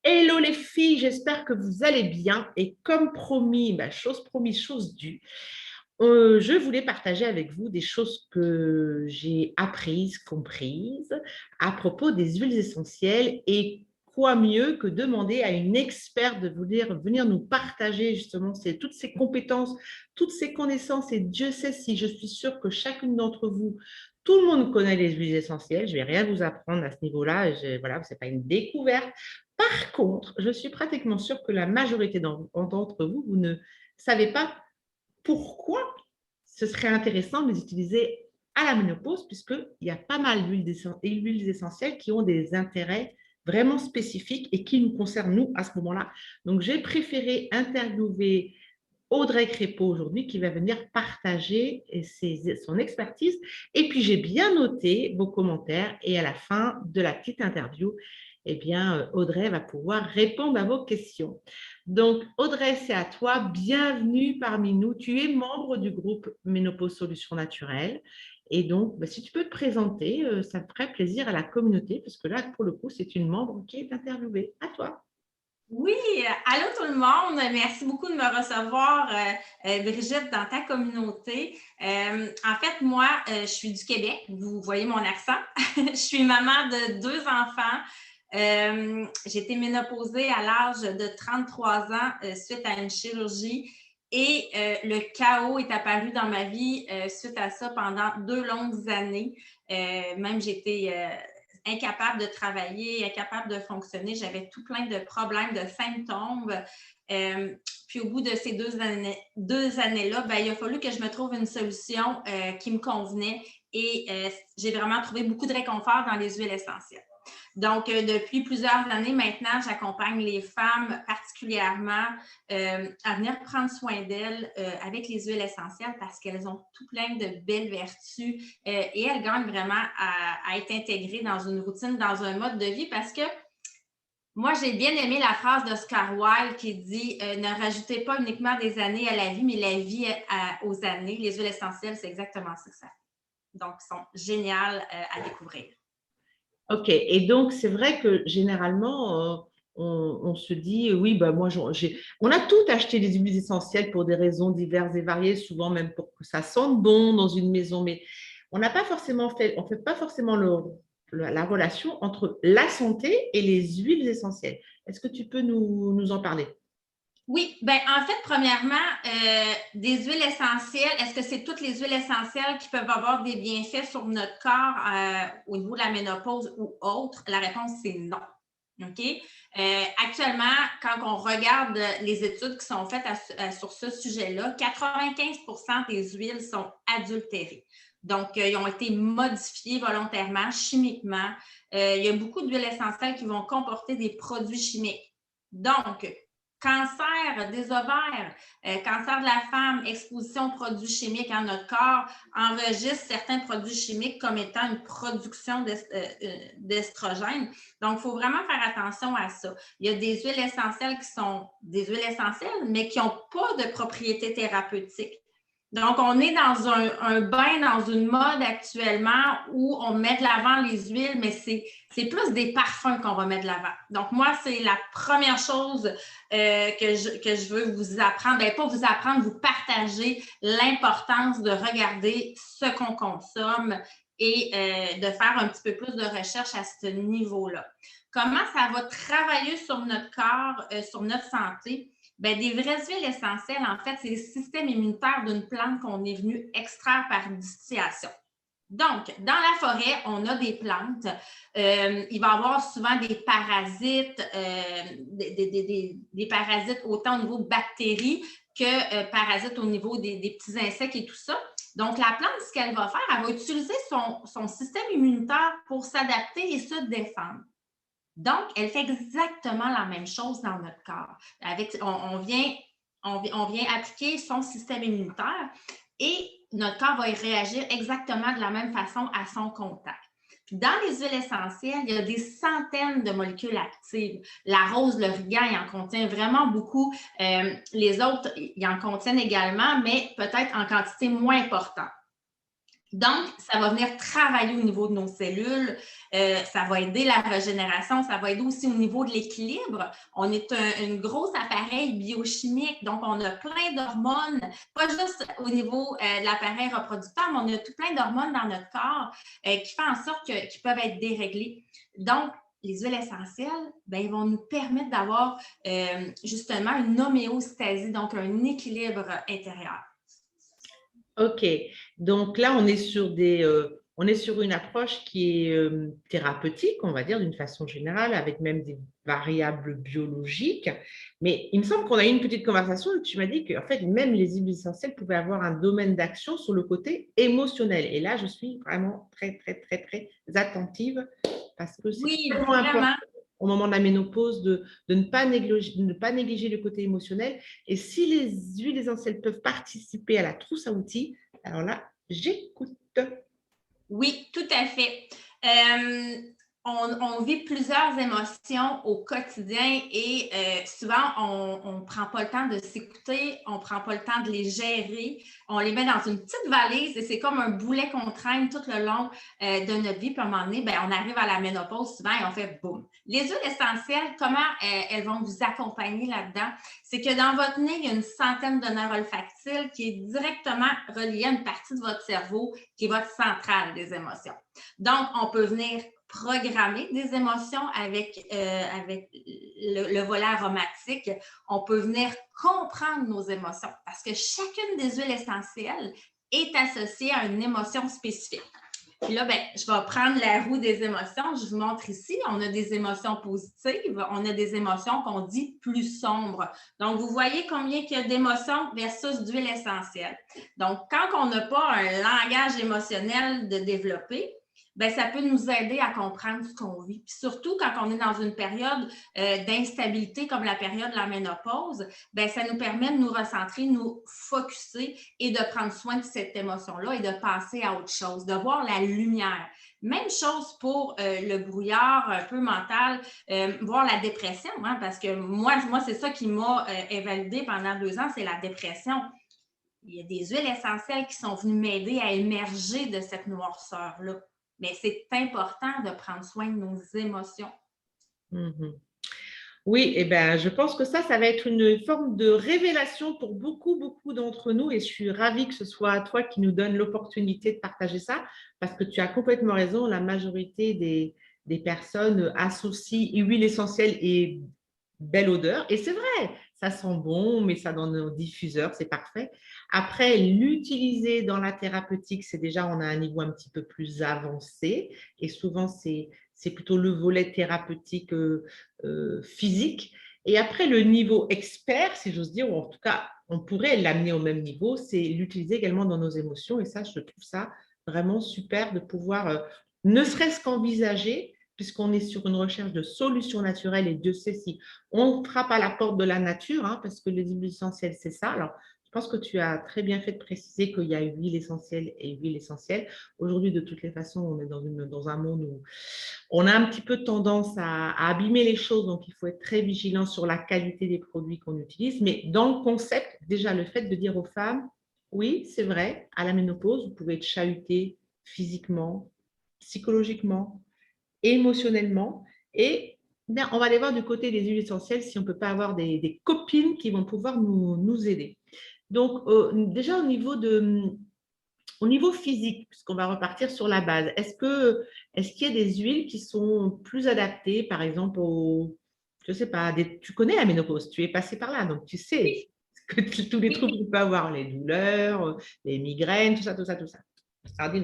Hello les filles, j'espère que vous allez bien et comme promis, chose promise, chose due, je voulais partager avec vous des choses que j'ai apprises, comprises à propos des huiles essentielles et quoi mieux que demander à une experte de venir nous partager justement toutes ces compétences, toutes ces connaissances et Dieu sait si je suis sûre que chacune d'entre vous, tout le monde connaît les huiles essentielles, je ne vais rien vous apprendre à ce niveau-là, voilà, ce n'est pas une découverte. Par contre, je suis pratiquement sûre que la majorité d'entre vous, vous ne savez pas pourquoi ce serait intéressant de les utiliser à la ménopause, puisqu'il y a pas mal d'huiles essentielles qui ont des intérêts vraiment spécifiques et qui nous concernent, nous, à ce moment-là. Donc, j'ai préféré interviewer Audrey Crépeau aujourd'hui qui va venir partager son expertise. Et puis, j'ai bien noté vos commentaires et à la fin de la petite interview, eh bien, Audrey va pouvoir répondre à vos questions. Donc, Audrey, c'est à toi. Bienvenue parmi nous. Tu es membre du groupe Ménopause Solutions Naturelles. Et donc, si tu peux te présenter, ça me ferait plaisir à la communauté, parce que là, pour le coup, c'est une membre qui est interviewée. À toi. Oui, allô tout le monde. Merci beaucoup de me recevoir, Brigitte, dans ta communauté. En fait, moi, je suis du Québec. Vous voyez mon accent. Je suis maman de 2 enfants. J'ai été ménopausée à l'âge de 33 ans suite à une chirurgie et le chaos est apparu dans ma vie suite à ça pendant 2 longues années. Même j'étais incapable de travailler, incapable de fonctionner. J'avais tout plein de problèmes, de symptômes. Puis au bout de ces 2 années-là, il a fallu que je me trouve une solution qui me convenait et j'ai vraiment trouvé beaucoup de réconfort dans les huiles essentielles. Donc, depuis plusieurs années maintenant, j'accompagne les femmes particulièrement à venir prendre soin d'elles avec les huiles essentielles parce qu'elles ont tout plein de belles vertus et elles gagnent vraiment à être intégrées dans une routine, dans un mode de vie parce que moi, j'ai bien aimé la phrase d'Oscar Wilde qui dit ne rajoutez pas uniquement des années à la vie, mais la vie aux années. Les huiles essentielles, c'est exactement ça que ça fait. Donc, elles sont géniales à découvrir. Ok, et donc c'est vrai que généralement, on se dit, oui, moi, on a tout acheté des huiles essentielles pour des raisons diverses et variées, souvent même pour que ça sente bon dans une maison, mais on fait pas forcément la relation entre la santé et les huiles essentielles. Est-ce que tu peux nous en parler? Oui, en fait, premièrement, des huiles essentielles, est-ce que c'est toutes les huiles essentielles qui peuvent avoir des bienfaits sur notre corps au niveau de la ménopause ou autre? La réponse, c'est non. OK? Actuellement, quand on regarde les études qui sont faites sur ce sujet-là, 95% des huiles sont adultérées. Donc, ils ont été modifiées volontairement, chimiquement. Il y a beaucoup d'huiles essentielles qui vont comporter des produits chimiques. Donc, cancer des ovaires, cancer de la femme, exposition aux produits chimiques en notre corps enregistre certains produits chimiques comme étant une production d'estrogène. Donc, il faut vraiment faire attention à ça. Il y a des huiles essentielles qui sont des huiles essentielles, mais qui n'ont pas de propriétés thérapeutiques. Donc, on est dans un bain, dans une mode actuellement où on met de l'avant les huiles, mais c'est plus des parfums qu'on va mettre de l'avant. Donc, moi, c'est la première chose que je veux vous apprendre. Pas vous apprendre, vous partager l'importance de regarder ce qu'on consomme et de faire un petit peu plus de recherche à ce niveau-là. Comment ça va travailler sur notre corps, sur notre santé? Des vraies huiles essentielles, en fait, c'est le système immunitaire d'une plante qu'on est venu extraire par distillation. Donc, dans la forêt, on a des plantes. Il va y avoir souvent des parasites, des parasites autant au niveau de bactéries que parasites au niveau des petits insectes et tout ça. Donc, la plante, ce qu'elle va faire, elle va utiliser son système immunitaire pour s'adapter et se défendre. Donc, elle fait exactement la même chose dans notre corps. On vient appliquer son système immunitaire et notre corps va y réagir exactement de la même façon à son contact. Puis dans les huiles essentielles, il y a des centaines de molécules actives. La rose, l'origan, il en contient vraiment beaucoup. Les autres, ils en contiennent également, mais peut-être en quantité moins importante. Donc, ça va venir travailler au niveau de nos cellules, ça va aider la régénération, ça va aider aussi au niveau de l'équilibre. On est un gros appareil biochimique, donc on a plein d'hormones, pas juste au niveau de l'appareil reproducteur, mais on a tout plein d'hormones dans notre corps qui font en sorte qu'ils peuvent être déréglés. Donc, les huiles essentielles, ben, ils vont nous permettre d'avoir justement une homéostasie, donc un équilibre intérieur. Ok, donc là, on est sur une approche qui est thérapeutique, on va dire, d'une façon générale, avec même des variables biologiques. Mais il me semble qu'on a eu une petite conversation où tu m'as dit qu'en fait, même les huiles essentielles pouvaient avoir un domaine d'action sur le côté émotionnel. Et là, je suis vraiment très, très, très, très attentive parce que c'est Oui, tellement important vraiment. au moment de la ménopause de ne pas négliger le côté émotionnel. Et si les huiles essentielles peuvent participer à la trousse à outils, alors là, j'écoute. Oui, tout à fait. On vit plusieurs émotions au quotidien et souvent, on ne prend pas le temps de s'écouter, on ne prend pas le temps de les gérer. On les met dans une petite valise et c'est comme un boulet qu'on traîne tout le long de notre vie. Puis à un moment donné, ben, on arrive à la ménopause souvent et on fait boum. Les huiles essentielles, comment elles vont vous accompagner là-dedans? C'est que dans votre nez, il y a une centaine de nerfs olfactiles qui est directement reliée à une partie de votre cerveau qui est votre centrale des émotions. Donc, on peut venir programmer des émotions avec le volet aromatique. On peut venir comprendre nos émotions parce que chacune des huiles essentielles est associée à une émotion spécifique. Puis là, ben, je vais prendre la roue des émotions. Je vous montre ici, on a des émotions positives, on a des émotions qu'on dit plus sombres. Donc, vous voyez combien il y a d'émotions versus d'huile essentielle. Donc, quand on n'a pas un langage émotionnel de développer, ben, ça peut nous aider à comprendre ce qu'on vit. Puis surtout quand on est dans une période d'instabilité comme la période de la ménopause, ben, ça nous permet de nous recentrer, de nous focusser et de prendre soin de cette émotion-là et de passer à autre chose, de voir la lumière. Même chose pour le brouillard un peu mental, voir la dépression, hein, parce que moi c'est ça qui m'a invalidée pendant 2 ans, c'est la dépression. Il y a des huiles essentielles qui sont venues m'aider à émerger de cette noirceur-là. Mais c'est important de prendre soin de nos émotions. Mhm. Oui, eh ben, je pense que ça va être une forme de révélation pour beaucoup, beaucoup d'entre nous et je suis ravie que ce soit toi qui nous donne l'opportunité de partager ça parce que tu as complètement raison, la majorité des personnes associent huile essentielle et belle odeur et c'est vrai, ça sent bon, mais ça dans nos diffuseurs, c'est parfait. Après, l'utiliser dans la thérapeutique, c'est déjà, on a un niveau un petit peu plus avancé et souvent, c'est plutôt le volet thérapeutique physique. Et après, le niveau expert, si j'ose dire, ou en tout cas, on pourrait l'amener au même niveau, c'est l'utiliser également dans nos émotions. Et ça, je trouve ça vraiment super de pouvoir, ne serait-ce qu'envisager, puisqu'on est sur une recherche de solutions naturelles, et Dieu sait si on frappe à la porte de la nature, hein, parce que les huiles essentielles, c'est ça. Alors, je pense que tu as très bien fait de préciser qu'il y a huile essentielle et huile essentielle. Aujourd'hui, de toutes les façons, on est dans un monde où on a un petit peu tendance à abîmer les choses, donc il faut être très vigilant sur la qualité des produits qu'on utilise. Mais dans le concept, déjà le fait de dire aux femmes, oui, c'est vrai, à la ménopause, vous pouvez être chahuté physiquement, psychologiquement, émotionnellement. Et bien, on va aller voir du côté des huiles essentielles si on ne peut pas avoir des copines qui vont pouvoir nous aider. Donc, déjà au niveau physique, puisqu'on va repartir sur la base, est-ce qu'il y a des huiles qui sont plus adaptées, par exemple, je ne sais pas, tu connais la ménopause, tu es passé par là, donc tu sais Oui, que tous les troubles oui, qu'on peut avoir, les douleurs, les migraines, tout ça, tout ça, tout ça.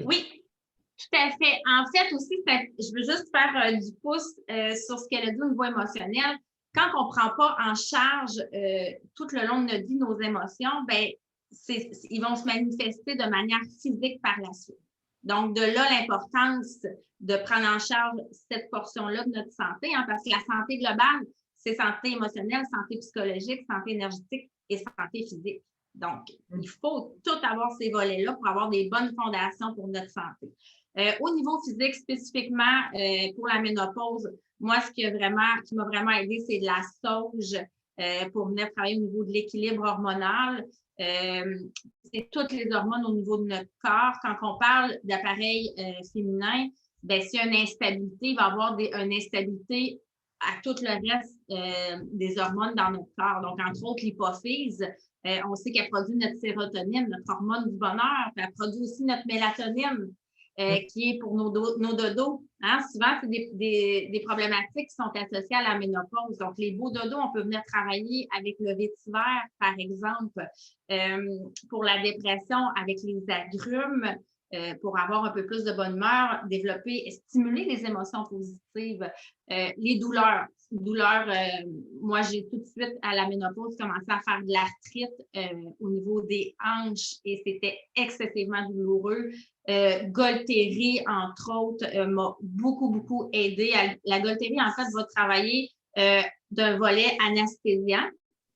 oui, tout à fait. En fait, aussi, je veux juste faire du pouce sur ce qu'elle a dit au niveau émotionnel. Quand on ne prend pas en charge tout le long de notre vie nos émotions, ben, ils vont se manifester de manière physique par la suite. Donc, de là, l'importance de prendre en charge cette portion-là de notre santé, hein, parce que la santé globale, c'est santé émotionnelle, santé psychologique, santé énergétique et santé physique. Donc, il faut tout avoir ces volets-là pour avoir des bonnes fondations pour notre santé. Au niveau physique, spécifiquement pour la ménopause, moi, ce qui m'a vraiment aidé, c'est de la sauge pour venir travailler au niveau de l'équilibre hormonal. C'est toutes les hormones au niveau de notre corps. Quand on parle d'appareil féminin, ben, s'il y a une instabilité, il va y avoir une instabilité à tout le reste des hormones dans notre corps. Donc, entre autres, l'hypophyse, on sait qu'elle produit notre sérotonine, notre hormone du bonheur, puis elle produit aussi notre mélatonine, qui est pour nos dodos. Hein? Souvent, c'est des problématiques qui sont associées à la ménopause. Donc, les beaux dodos, on peut venir travailler avec le vétiver, par exemple, pour la dépression, avec les agrumes, pour avoir un peu plus de bonne humeur, développer et stimuler les émotions positives. Les douleurs. Moi, j'ai tout de suite, à la ménopause, commencé à faire de l'arthrite au niveau des hanches et c'était excessivement douloureux. Golterie, entre autres, m'a beaucoup aidé. La Golterie, en fait, va travailler d'un volet anesthésiant.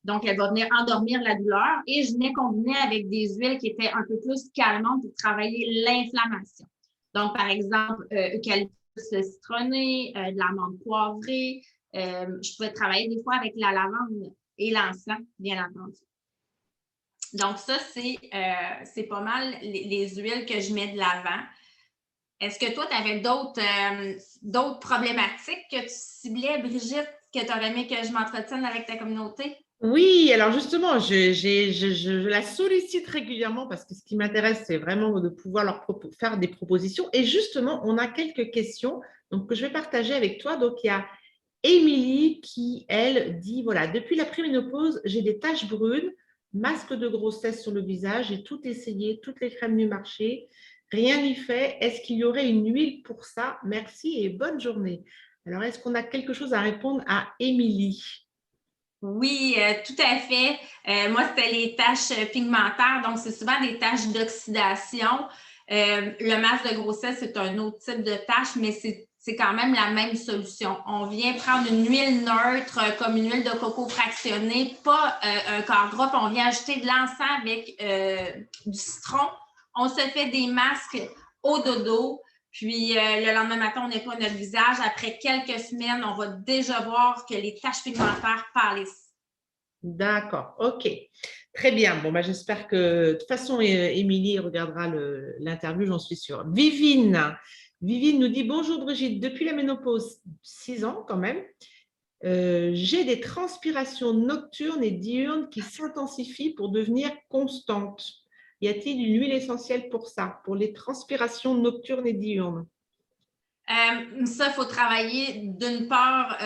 Donc, elle va venir endormir la douleur et je venais combiner avec des huiles qui étaient un peu plus calmantes pour travailler l'inflammation. Donc, par exemple, eucalyptus citronné, de l'amande poivrée. Je pouvais travailler des fois avec la lavande et l'encens, bien entendu. Donc, ça, c'est pas mal les huiles que je mets de l'avant. Est-ce que toi, tu avais d'autres problématiques que tu ciblais, Brigitte, que tu aurais aimé que je m'entretienne avec ta communauté? Oui, alors justement, je la sollicite régulièrement parce que ce qui m'intéresse, c'est vraiment de pouvoir leur faire des propositions. Et justement, on a quelques questions donc, que je vais partager avec toi. Donc, il y a Émilie qui, elle, dit, voilà, depuis la préménopause, j'ai des taches brunes, masque de grossesse sur le visage, j'ai tout essayé, toutes les crèmes du marché, rien n'y fait. Est-ce qu'il y aurait une huile pour ça? Merci et bonne journée. Alors, est-ce qu'on a quelque chose à répondre à Émilie? Oui, tout à fait. Moi, c'était les taches pigmentaires, donc c'est souvent des taches d'oxydation. Le masque de grossesse, c'est un autre type de tache, mais c'est quand même la même solution. On vient prendre une huile neutre, comme une huile de coco fractionnée, pas un corps gras, on vient ajouter de l'encens avec du citron. On se fait des masques au dodo. Puis, le lendemain matin, on nettoie notre visage. Après quelques semaines, on va déjà voir que les taches pigmentaires pâlissent. D'accord, ok. Très bien. Bon, bah, j'espère que, de toute façon, Émilie regardera l'interview, j'en suis sûre. Vivine nous dit, bonjour Brigitte, depuis la ménopause, 6 ans quand même, j'ai des transpirations nocturnes et diurnes qui s'intensifient pour devenir constantes. Y a-t-il une huile essentielle pour ça, pour les transpirations nocturnes et diurnes? Ça, il faut travailler d'une part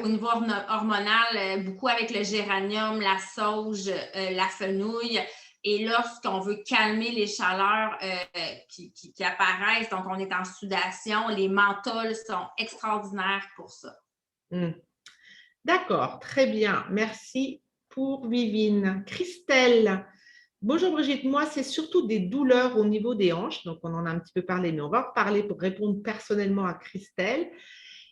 au niveau hormonal, beaucoup avec le géranium, la sauge, la fenouil. Et lorsqu'on veut calmer les chaleurs qui apparaissent, donc on est en sudation, les menthols sont extraordinaires pour ça. D'accord, très bien. Merci pour Vivine. Christelle. Bonjour Brigitte, moi c'est surtout des douleurs au niveau des hanches, donc on en a un petit peu parlé, mais on va en reparler pour répondre personnellement à Christelle.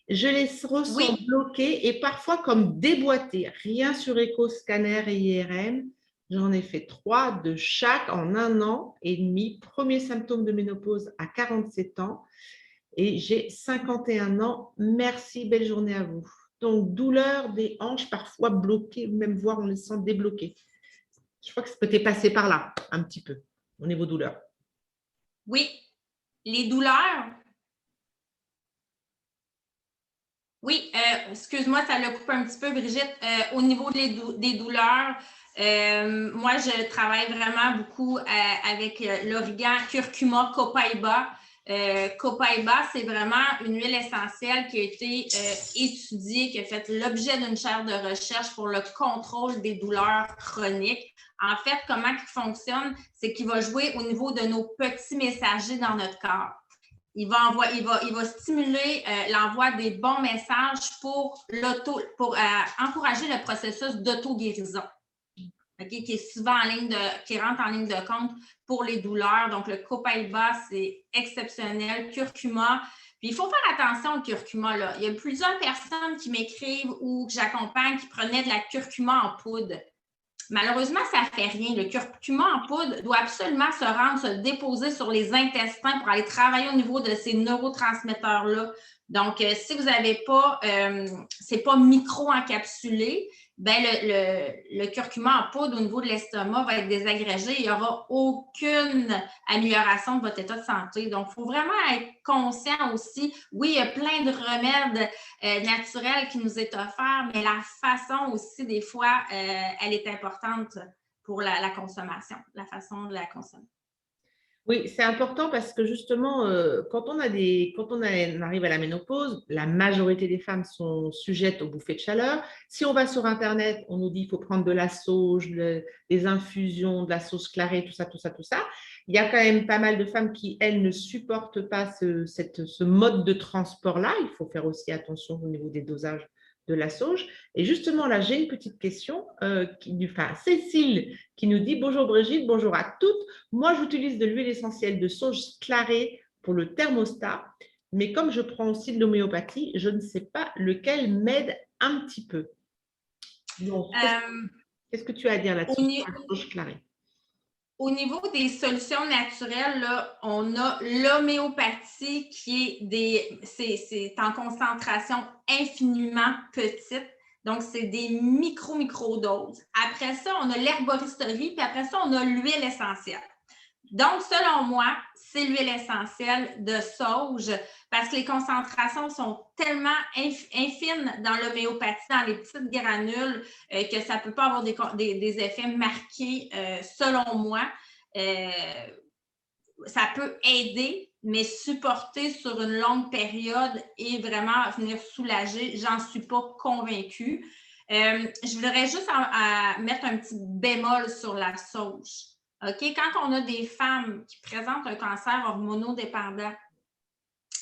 Je les ressens bloquées et parfois comme déboîtées, rien sur écho, scanner et IRM. J'en ai fait 3 de chaque en 1 an et demi. Premier symptôme de ménopause à 47 ans et j'ai 51 ans. Merci, belle journée à vous. Donc douleur des hanches parfois bloquées, même voire on les sent débloquées. Je crois que ça peut être passé par là, un petit peu, au niveau douleur. Oui, les douleurs. Oui, excuse-moi, ça le coupe un petit peu, Brigitte. Au niveau des douleurs, moi, je travaille vraiment beaucoup avec l'origan, curcuma, copaiba. Copaiba, c'est vraiment une huile essentielle qui a été étudiée, qui a fait l'objet d'une chaire de recherche pour le contrôle des douleurs chroniques. En fait, comment il fonctionne, c'est qu'il va jouer au niveau de nos petits messagers dans notre corps. Il va stimuler l'envoi des bons messages pour encourager le processus d'auto-guérison, okay, qui rentre en ligne de compte pour les douleurs. Donc, le copaiba, c'est exceptionnel. Curcuma. Puis, il faut faire attention au curcuma, là. Il y a plusieurs personnes qui m'écrivent ou que j'accompagne qui prenaient de la curcuma en poudre. Malheureusement, ça ne fait rien. Le curcuma en poudre doit absolument se déposer sur les intestins pour aller travailler au niveau de ces neurotransmetteurs-là. Donc, si vous n'avez pas, ce n'est pas micro-encapsulé, ben le curcuma en poudre au niveau de l'estomac va être désagrégé. Il n'y aura aucune amélioration de votre état de santé. Donc, il faut vraiment être conscient aussi. Oui, il y a plein de remèdes naturels qui nous est offert, mais la façon aussi, des fois, elle est importante pour la consommation, la façon de la consommer. Oui, c'est important parce que justement, on arrive à la ménopause, la majorité des femmes sont sujettes aux bouffées de chaleur. Si on va sur Internet, on nous dit qu'il faut prendre de la sauge, des infusions, de la sauce clarée, tout ça, tout ça, tout ça. Il y a quand même pas mal de femmes qui, elles, ne supportent pas ce mode de transport-là. Il faut faire aussi attention au niveau des dosages de la sauge. Et justement, là, j'ai une petite question Cécile qui nous dit « Bonjour Brigitte, bonjour à toutes. Moi, j'utilise de l'huile essentielle de sauge clarée pour le thermostat, mais comme je prends aussi de l'homéopathie, je ne sais pas lequel m'aide un petit peu. » Donc, qu'est-ce que tu as à dire là-dessus sur la sauge clarée? Au niveau des solutions naturelles, là, on a l'homéopathie qui est c'est en concentration infiniment petite. Donc, c'est des micro-doses. Après ça, on a l'herboristerie, puis après ça, on a l'huile essentielle. Donc, selon moi, c'est l'huile essentielle de sauge parce que les concentrations sont tellement infines dans l'homéopathie, dans les petites granules, que ça ne peut pas avoir des effets marqués, selon moi. Ça peut aider, mais supporter sur une longue période et vraiment venir soulager, j'en suis pas convaincue. Je voudrais juste mettre un petit bémol sur la sauge. OK? Quand on a des femmes qui présentent un cancer hormonodépendant,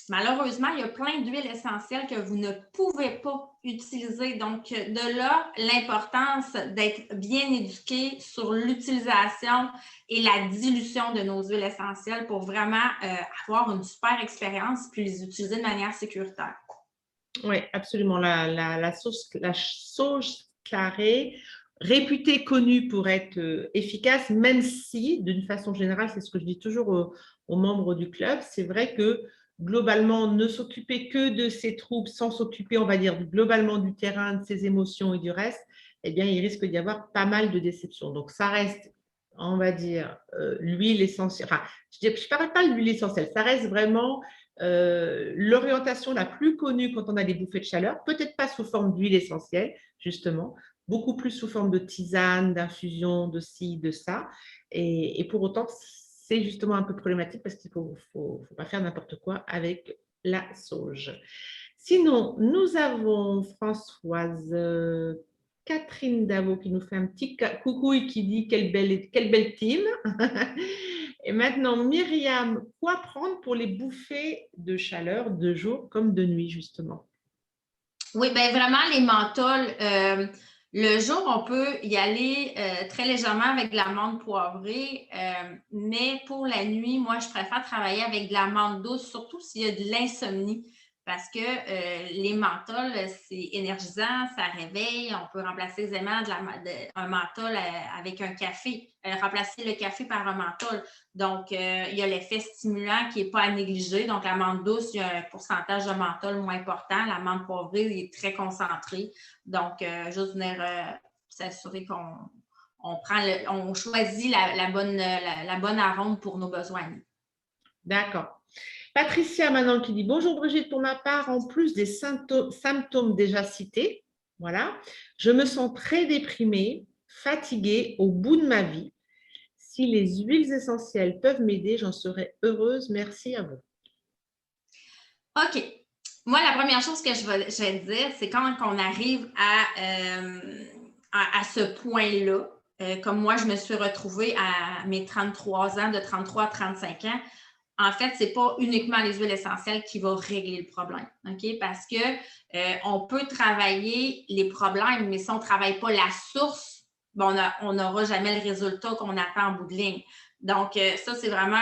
malheureusement, il y a plein d'huiles essentielles que vous ne pouvez pas utiliser. Donc, de là, l'importance d'être bien éduqué sur l'utilisation et la dilution de nos huiles essentielles pour vraiment avoir une super expérience puis les utiliser de manière sécuritaire. Oui, absolument. La sauge clarée, réputée, connue pour être efficace, même si, d'une façon générale, c'est ce que je dis toujours aux membres du club, c'est vrai que globalement, ne s'occuper que de ses troubles sans s'occuper, on va dire, globalement du terrain, de ses émotions et du reste, eh bien, il risque d'y avoir pas mal de déceptions. Donc, ça reste, on va dire, l'huile essentielle. Enfin, je ne parle pas de l'huile essentielle, ça reste vraiment l'orientation la plus connue quand on a des bouffées de chaleur, peut-être pas sous forme d'huile essentielle, justement, beaucoup plus sous forme de tisane, d'infusion, de ci, de ça. Et pour autant, c'est justement un peu problématique parce qu'il ne faut pas faire n'importe quoi avec la sauge. Sinon, nous avons Françoise Catherine Davo qui nous fait un petit coucou et qui dit quelle belle team. Et maintenant, Myriam, quoi prendre pour les bouffées de chaleur de jour comme de nuit, justement? Oui, bien vraiment, les menthols, le jour, on peut y aller très légèrement avec de l'amande poivrée, mais pour la nuit, moi, je préfère travailler avec de l'amande douce, surtout s'il y a de l'insomnie, parce que les menthols, c'est énergisant, ça réveille, on peut remplacer aisément un menthol avec un café, remplacer le café par un menthol. Donc, il y a l'effet stimulant qui n'est pas à négliger. Donc, l'amande douce, il y a un pourcentage de menthol moins important. L'amande poivrée, il est très concentré. Donc, juste venir s'assurer on choisit la bonne arôme pour nos besoins. D'accord. Patricia maintenant qui dit « Bonjour Brigitte, pour ma part, en plus des symptômes déjà cités, voilà, je me sens très déprimée, fatiguée au bout de ma vie. Si les huiles essentielles peuvent m'aider, j'en serais heureuse. Merci à vous. » OK. Moi, la première chose que je vais dire, c'est quand on arrive à ce point-là, comme moi, je me suis retrouvée à mes 33 ans, de 33 à 35 ans, en fait, ce n'est pas uniquement les huiles essentielles qui vont régler le problème, OK? Parce qu'on peut travailler les problèmes, mais si on ne travaille pas la source, ben on n'aura jamais le résultat qu'on attend en bout de ligne. Donc, ça, c'est vraiment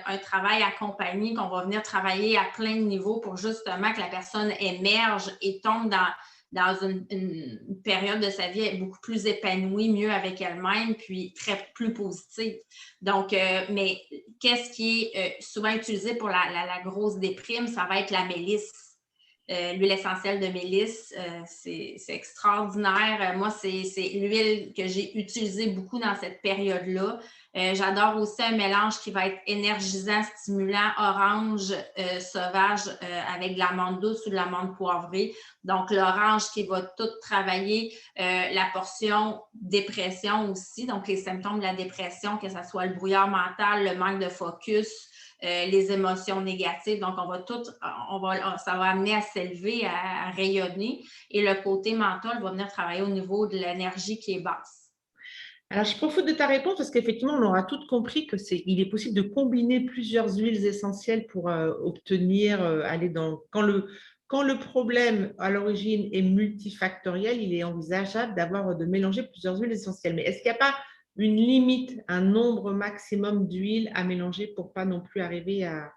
un travail accompagné qu'on va venir travailler à plein de niveaux pour justement que la personne émerge et tombe dans une période de sa vie beaucoup plus épanouie, mieux avec elle-même, puis plus positive. Donc, mais qu'est-ce qui est souvent utilisé pour la grosse déprime? Ça va être la mélisse. l'huile essentielle de mélisse, c'est extraordinaire. Moi, c'est l'huile que j'ai utilisée beaucoup dans cette période-là. J'adore aussi un mélange qui va être énergisant, stimulant, orange sauvage avec de l'amande douce ou de l'amande poivrée. Donc, l'orange qui va tout travailler la portion dépression aussi, donc les symptômes de la dépression, que ce soit le brouillard mental, le manque de focus, les émotions négatives. Donc, ça va amener à s'élever, à rayonner. Et le côté mental va venir travailler au niveau de l'énergie qui est basse. Alors, je profite de ta réponse parce qu'effectivement, on aura toutes compris que il est possible de combiner plusieurs huiles essentielles pour obtenir, aller dans… Quand le problème à l'origine est multifactoriel, il est envisageable de mélanger plusieurs huiles essentielles. Mais est-ce qu'il n'y a pas une limite, un nombre maximum d'huiles à mélanger pour pas non plus arriver à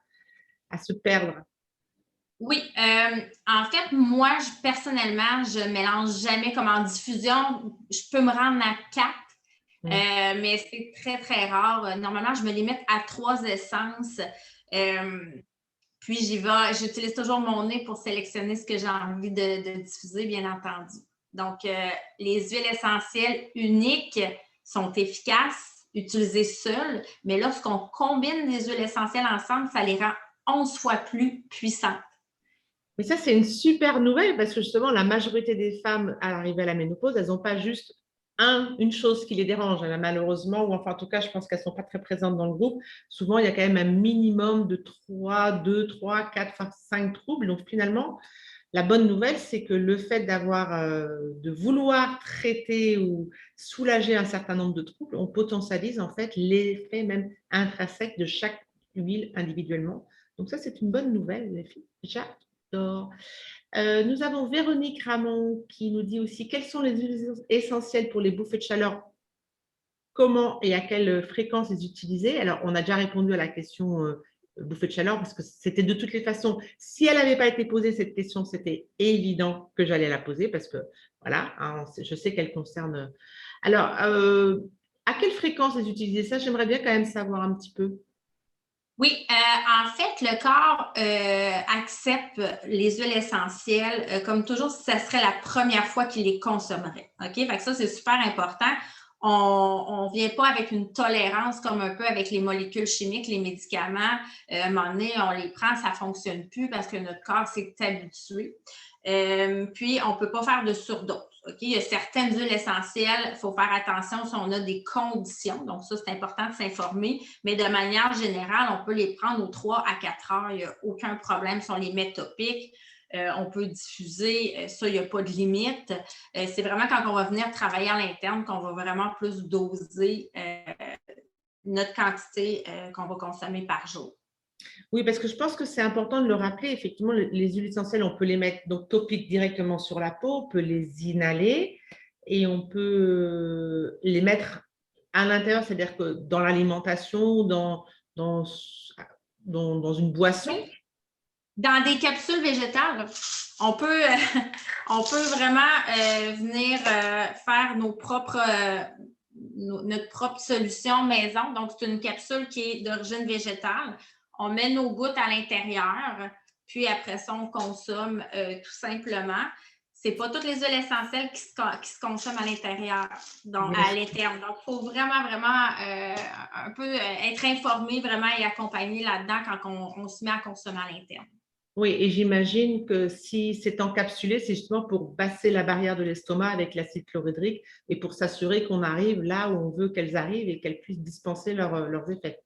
se perdre? Oui, en fait, moi, personnellement, je ne mélange jamais comme en diffusion. Je peux me rendre à 4. Mais c'est très, très rare. Normalement, je me limite à 3 essences. Puis, j'utilise toujours mon nez pour sélectionner ce que j'ai envie de diffuser, bien entendu. Donc, les huiles essentielles uniques sont efficaces, utilisées seules, mais lorsqu'on combine les huiles essentielles ensemble, ça les rend 11 fois plus puissantes. Mais ça, c'est une super nouvelle parce que justement, la majorité des femmes à l'arrivée à la ménopause, elles n'ont pas juste une chose qui les dérange. Malheureusement, ou enfin, en tout cas, je pense qu'elles ne sont pas très présentes dans le groupe. Souvent, il y a quand même un minimum de 2, 3, 4, 5 troubles. Donc, finalement, la bonne nouvelle, c'est que le fait de vouloir traiter ou soulager un certain nombre de troubles, on potentialise en fait l'effet même intrinsèque de chaque huile individuellement. Donc ça, c'est une bonne nouvelle, les filles. J'adore. Nous avons Véronique Ramon qui nous dit aussi quelles sont les huiles essentielles pour les bouffées de chaleur, comment et à quelle fréquence les utiliser. Alors, on a déjà répondu à la question bouffée de chaleur parce que c'était de toutes les façons, si elle n'avait pas été posée cette question, c'était évident que j'allais la poser parce que voilà, hein, je sais qu'elle concerne. Alors, à quelle fréquence les utiliser? Ça, j'aimerais bien quand même savoir un petit peu. Oui, en fait, le corps accepte les huiles essentielles comme toujours si ça serait la première fois qu'il les consommerait. OK? Fait que ça, c'est super important. On ne vient pas avec une tolérance comme un peu avec les molécules chimiques, les médicaments. À un moment donné, on les prend, ça ne fonctionne plus parce que notre corps s'est habitué. Puis, on ne peut pas faire de surdose. Okay? Il y a certaines huiles essentielles, il faut faire attention si on a des conditions. Donc, ça, c'est important de s'informer. Mais de manière générale, on peut les prendre aux 3 à 4 heures. Il n'y a aucun problème si on les met topiques. On peut diffuser, ça, il n'y a pas de limite. C'est vraiment quand on va venir travailler à l'interne qu'on va vraiment plus doser notre quantité qu'on va consommer par jour. Oui, parce que je pense que c'est important de le rappeler. Effectivement, les huiles essentielles, on peut les mettre donc topiques directement sur la peau, on peut les inhaler et on peut les mettre à l'intérieur, c'est-à-dire que dans l'alimentation, dans une boisson. Dans des capsules végétales, on peut vraiment venir faire notre propre solution maison. Donc, c'est une capsule qui est d'origine végétale. On met nos gouttes à l'intérieur, puis après ça, on consomme tout simplement. Ce n'est pas toutes les huiles essentielles qui se consomment à l'intérieur, donc à l'interne. Donc, il faut vraiment, vraiment un peu être informé vraiment et accompagné là-dedans quand on se met à consommer à l'interne. Oui, et j'imagine que si c'est encapsulé, c'est justement pour passer la barrière de l'estomac avec l'acide chlorhydrique et pour s'assurer qu'on arrive là où on veut qu'elles arrivent et qu'elles puissent dispenser leurs effets.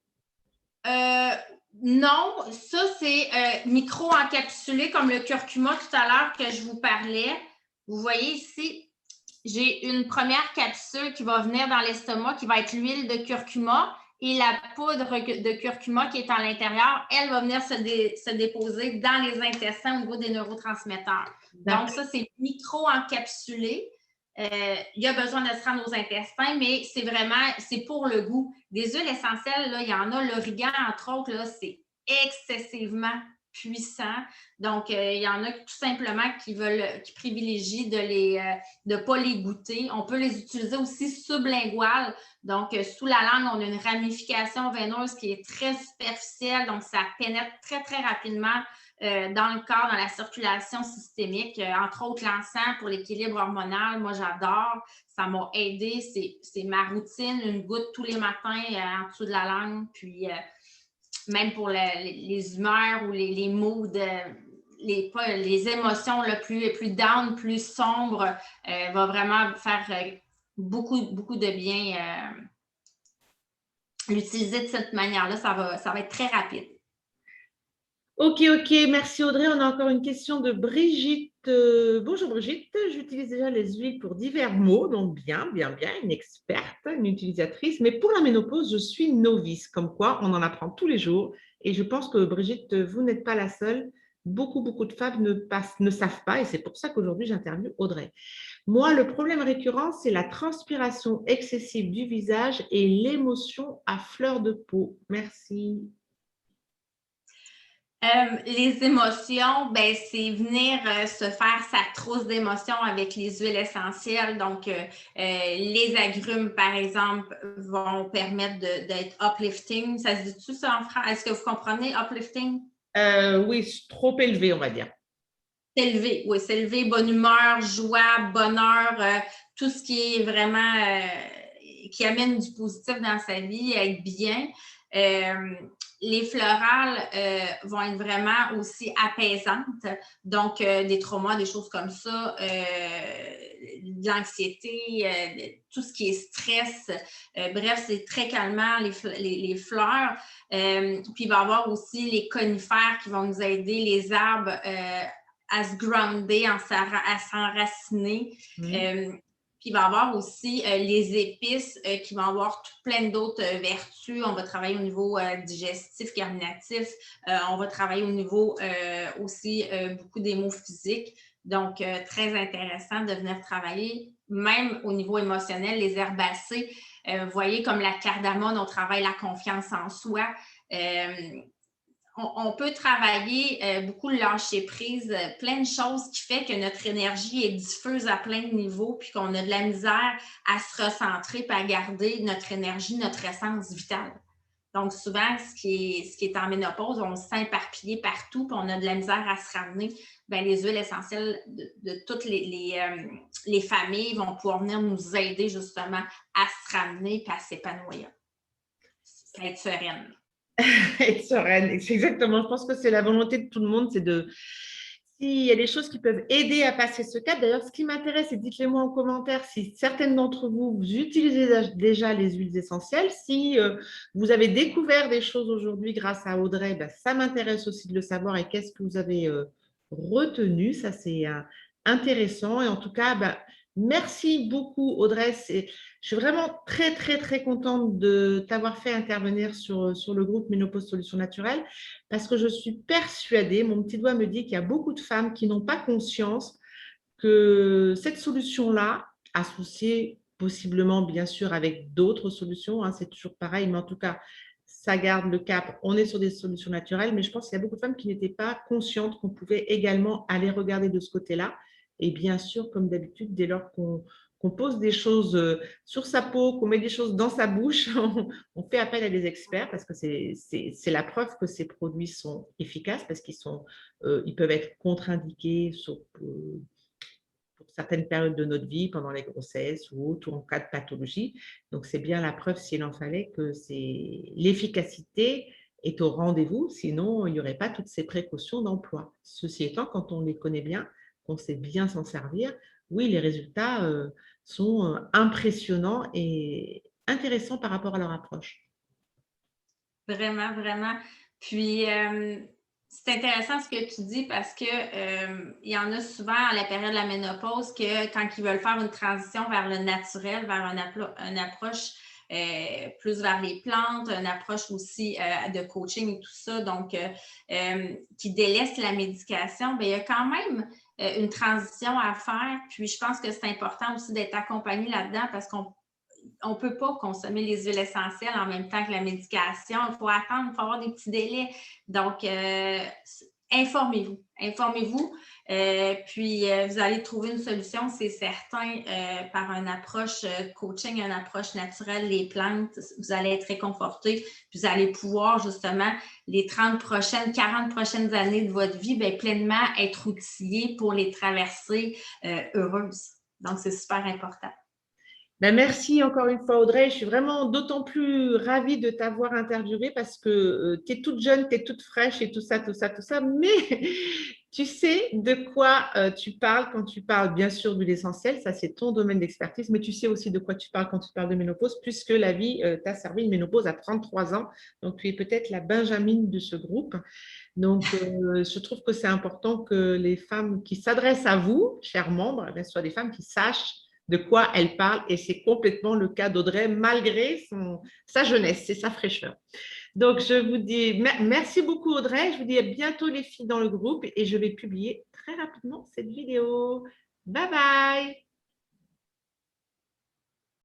Non, ça c'est micro-encapsulé comme le curcuma tout à l'heure que je vous parlais. Vous voyez ici, j'ai une première capsule qui va venir dans l'estomac qui va être l'huile de curcuma et la poudre de curcuma qui est à l'intérieur, elle va venir se déposer dans les intestins au niveau des neurotransmetteurs. Donc ça, c'est micro-encapsulé. Il y a besoin de se rendre aux intestins, mais c'est pour le goût. Des huiles essentielles, là, il y en a, l'origan, entre autres, là, c'est excessivement puissant. Donc, il y en a tout simplement qui privilégient de ne pas les goûter. On peut les utiliser aussi sublinguales. Donc, sous la langue, on a une ramification veineuse qui est très superficielle. Donc, ça pénètre très, très rapidement dans le corps, dans la circulation systémique, entre autres l'encens pour l'équilibre hormonal. Moi, j'adore. Ça m'a aidé. C'est ma routine, une goutte tous les matins en dessous de la langue. Puis, même pour les humeurs ou les moods, les émotions plus down, plus sombres, va vraiment faire beaucoup, beaucoup de bien. L'utiliser de cette manière-là, ça va être très rapide. Ok, merci Audrey. On a encore une question de Brigitte. Bonjour Brigitte, j'utilise déjà les huiles pour divers maux, donc bien, une experte, une utilisatrice, mais pour la ménopause, je suis novice, comme quoi on en apprend tous les jours. Et je pense que Brigitte, vous n'êtes pas la seule. Beaucoup de femmes ne savent pas, et c'est pour ça qu'aujourd'hui j'interviewe Audrey. Moi, le problème récurrent, c'est la transpiration excessive du visage et l'émotion à fleur de peau. Merci. Les émotions, ben, c'est venir se faire sa trousse d'émotions avec les huiles essentielles. Donc, les agrumes, par exemple, vont permettre d'être uplifting. Ça se dit-tu ça en français? Est-ce que vous comprenez uplifting? Oui, trop élevé, on va dire. S'élever, oui, s'élever, bonne humeur, joie, bonheur, tout ce qui est vraiment qui amène du positif dans sa vie, être bien. Les florales vont être vraiment aussi apaisantes, donc des traumas, des choses comme ça, de l'anxiété, tout ce qui est stress. Bref, c'est très calmant, les fleurs. Puis il va y avoir aussi les conifères qui vont nous aider, les arbres à se grounder, à s'enraciner. Puis il va y avoir aussi les épices qui vont avoir plein d'autres vertus. On va travailler au niveau digestif, carminatif. On va travailler au niveau aussi beaucoup des maux physiques. Donc, très intéressant de venir travailler, même au niveau émotionnel, les herbacées. Vous voyez, comme la cardamone, on travaille la confiance en soi. On peut travailler beaucoup le lâcher-prise, plein de choses qui fait que notre énergie est diffuse à plein de niveaux puis qu'on a de la misère à se recentrer et à garder notre énergie, notre essence vitale. Donc, souvent, ce qui est en ménopause, on se sent éparpillé partout puis on a de la misère à se ramener. Bien, les huiles essentielles de toutes les familles vont pouvoir venir nous aider justement à se ramener et à s'épanouir, à être sereine. Être sereine, c'est exactement. Je pense que c'est la volonté de tout le monde, c'est de. S'il y a des choses qui peuvent aider à passer ce cap. D'ailleurs, ce qui m'intéresse, et dites-le moi en commentaire si certaines d'entre vous, vous utilisez déjà les huiles essentielles. Si vous avez découvert des choses aujourd'hui grâce à Audrey, ben, ça m'intéresse aussi de le savoir et qu'est-ce que vous avez retenu. Ça, c'est intéressant. Et en tout cas, ben, merci beaucoup, Audrey. Je suis vraiment très contente de t'avoir fait intervenir sur le groupe Ménopause Solutions Naturelles parce que je suis persuadée, mon petit doigt me dit qu'il y a beaucoup de femmes qui n'ont pas conscience que cette solution-là, associée possiblement, bien sûr, avec d'autres solutions, hein, c'est toujours pareil, mais en tout cas, ça garde le cap. On est sur des solutions naturelles, mais je pense qu'il y a beaucoup de femmes qui n'étaient pas conscientes qu'on pouvait également aller regarder de ce côté-là. Et bien sûr, comme d'habitude, dès lors qu'on pose des choses sur sa peau, qu'on met des choses dans sa bouche, on fait appel à des experts parce que c'est la preuve que ces produits sont efficaces parce ils peuvent être contre-indiqués pour certaines périodes de notre vie, pendant les grossesses ou autres, ou en cas de pathologie. Donc, c'est bien la preuve, s'il en fallait, que l'efficacité est au rendez-vous. Sinon, il n'y aurait pas toutes ces précautions d'emploi. Ceci étant, quand on les connaît bien, qu'on sait bien s'en servir, oui, les résultats sont impressionnants et intéressants par rapport à leur approche. Vraiment, vraiment. Puis, c'est intéressant ce que tu dis parce que il y en a souvent à la période de la ménopause que quand ils veulent faire une transition vers le naturel, vers une approche plus vers les plantes, une approche aussi de coaching et tout ça, donc qui délaisse la médication, bien, il y a quand même une transition à faire. Puis, je pense que c'est important aussi d'être accompagné là-dedans parce qu'on ne peut pas consommer les huiles essentielles en même temps que la médication. Il faut attendre, il faut avoir des petits délais. Donc, informez-vous. Informez-vous, puis vous allez trouver une solution, c'est certain, par une approche coaching, une approche naturelle, les plantes, vous allez être réconforté, puis vous allez pouvoir justement les 30 prochaines, 40 prochaines années de votre vie, bien, pleinement être outillé pour les traverser heureuses. Donc, c'est super important. Ben, merci encore une fois, Audrey. Je suis vraiment d'autant plus ravie de t'avoir interviewée parce que tu es toute jeune, tu es toute fraîche et tout ça, tout ça, tout ça. Mais tu sais de quoi tu parles quand tu parles, bien sûr, de l'essentiel. Ça, c'est ton domaine d'expertise. Mais tu sais aussi de quoi tu parles quand tu parles de ménopause, puisque la vie t'a servi une ménopause à 33 ans. Donc, tu es peut-être la Benjamine de ce groupe. Donc, je trouve que c'est important que les femmes qui s'adressent à vous, chers membres, eh bien, soient des femmes qui sachent de quoi elles parlent. Et c'est complètement le cas d'Audrey, malgré sa jeunesse et sa fraîcheur. Donc, je vous dis merci beaucoup, Audrey. Je vous dis à bientôt, les filles, dans le groupe. Et je vais publier très rapidement cette vidéo. Bye bye!